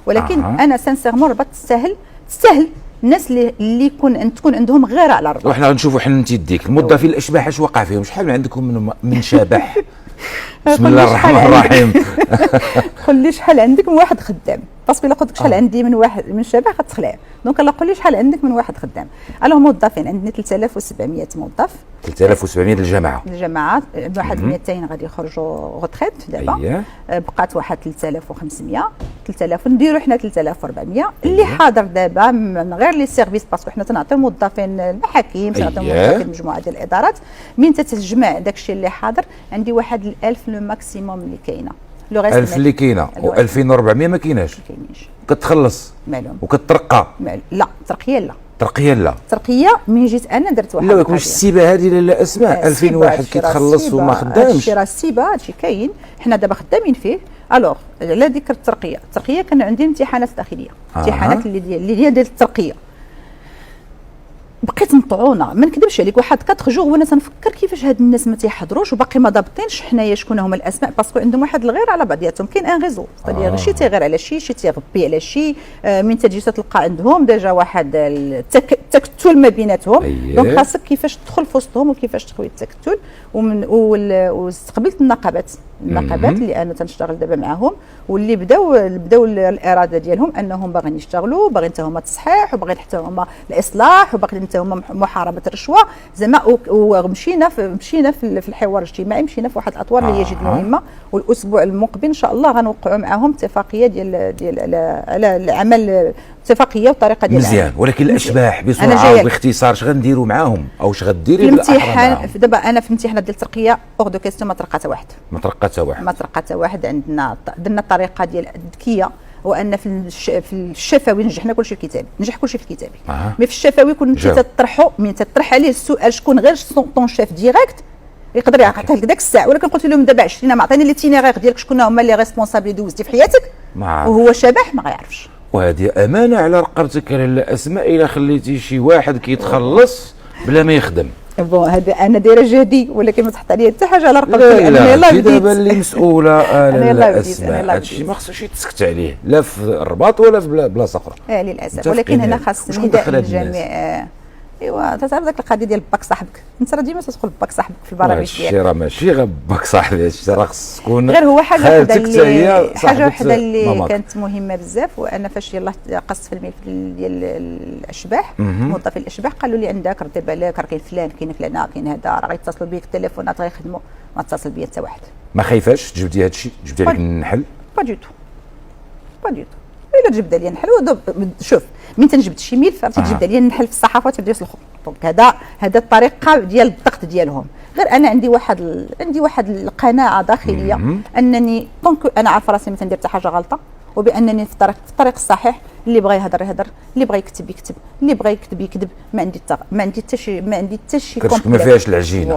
ولكن انا سانسيرمون الرباط تستاهل الناس اللي تكون عندهم غيره على الرباط. وحنا غنشوفوا حنا يديك الموظفين الاشباح اش وقع فيهم؟ شحال عندكم من شبح؟ بسم الله الرحمن الرحيم. قول لي شحال عندك من واحد خدام، باسكو الا قلت لك شحال عندي من شبح غتخلع. دونك الا قول لي شحال عندك من واحد خدام. الوغ موظفين عندنا 3700 موظف. 3700 الجماعه واحد 200 غادي يخرجوا غوتريت دابا. بقات واحد 3500 نديروا حنا 3400 اللي حاضر دابا من غير لي سيرفيس، باسكو حنا تنعطيو موظفين المحاكم، تنعطيو موظفين مجموعه ديال الادارات. من تتجمع داكشي اللي حاضر عندي واحد 1000 لو ماكسيموم اللي كاينه. 1000 اللي كاينه و2400 ما كايناش. كتخلص وكترقى؟ لا ترقيه لا. ترقيه من جيت انا درت واحد. لا واش السيبه هذه لا اسماء 2000 واحد كيتخلص وما خدامش؟ هادشي راه السيبه، هادشي كاين، حنا دابا خدامين فيه. الوغ على ذكر الترقيه كان عندي امتحانات داخليه، امتحانات اللي هي ديال الترقيه. بقيت مطعونه، ما نكذبش عليك، واحد 4 جوغ وانا تنفكر كيفاش هاد الناس ما تيحضروش وباقي ما ضابطينش حنايا شكون هما الاسماء، باسكو عندهم واحد الغير على بعضياتهم. كاين ان ريزو شي تيغير على شي تيغبي على شي. من تجي تلقى عندهم ديجا واحد التكتل ما بيناتهم. دونك خاصك كيفاش تدخل في وسطهم وكيفاش تخوي التكتل. واستقبلت النقابات اللي انا تنشتغل دابا معاهم، واللي بداو الاراده ديالهم انهم باغيين يشتغلوا، باغيين حتى هما التصحيح، وباغيين حتى هما الاصلاح، وباغيين حتى هما محاربه الرشوه زعما. ومشينا في الحوار الاجتماعي، مشينا في واحد الاطوار اللي هي جد مهمه. والاسبوع المقبل ان شاء الله غنوقعوا معاهم اتفاقيه ديال على العمل، اتفاقيه وطريقه ديال مزيان. ولكن الاشباح بسرعه وباختصار اش غنديروا معاهم او اش غديري بالامتحان؟ دابا انا في الامتحانات ديال الترقيه اوغ دو كيستيون ما ترقى حتى واحد. عندنا درنا الطريقه ديال الذكيه، وان في الشفوي نجحنا كلشي الكتابي، نجح كلشي في الكتابي. مي في الشفوي كنت تطرحوا من تطرح عليه السؤال شكون غير طون شيف ديريكت يقدر يعطيك داك الساعه. ولكن قلت لهم دابا 20 ما عطيني ليتينيغير ديالك شكون هما لي ريسبونسابل اللي دوزتي في حياتك، وهو شبح ما غيعرفش. وهذه امانه على رقبتك لاله اسماء، الا خليتي شي واحد كيتخلص بلا ما يخدم. بون هذا انا دايره جهدي، ولكن ما تحط عليا حتى حاجه على رقبتي. انا يلاه بديت دابا اللي مسؤوله لاله اسماء، هذا الشيء ما خصوش يتسكت عليه لا في الرباط ولا في بلاصه اخرى. للاسف. ولكن هنا خاص نداء للجميع. ايوا تعرف ذاك القضيه ديال باك صاحبك، انت راه ديما تدخل باك صاحبك في البرامج ديالك. هادشي راه ماشي غير باك صاحبي، هادشي راه خص تكون غير هو حاجه وحده اللي كانت مهمه بزاف. وانا فاش يلاه قصت في الملف ديال الاشباح، موظفين الاشباح قالوا لي عندك راه دير بالك، راه كاين فلان، كاين فلانه، كاين هذا، راه غيتصلوا بيك التليفونات غيخدموا. ما اتصل بيا حتى واحد. ما خايفاش تجبدي هادشي؟ جبدي عليك النحل؟ با دو تو الا تجبد عليا النحل. شوف من تنجبد شي ملف تجبد عليا النحل في الصحافه وتبدا يسلخوا. دونك هذا الطريقه ديال الضغط ديالهم. غير انا عندي واحد القناعه داخليه انني طونك انا عارفه راسي ما تندير حتى حاجه غلطه، وبانني في الطريق الصحيح. اللي بغى يهضر، اللي بغى يكتب، اللي بغى يكذب. ما عندي حتى شي ما فيهاش العجينه.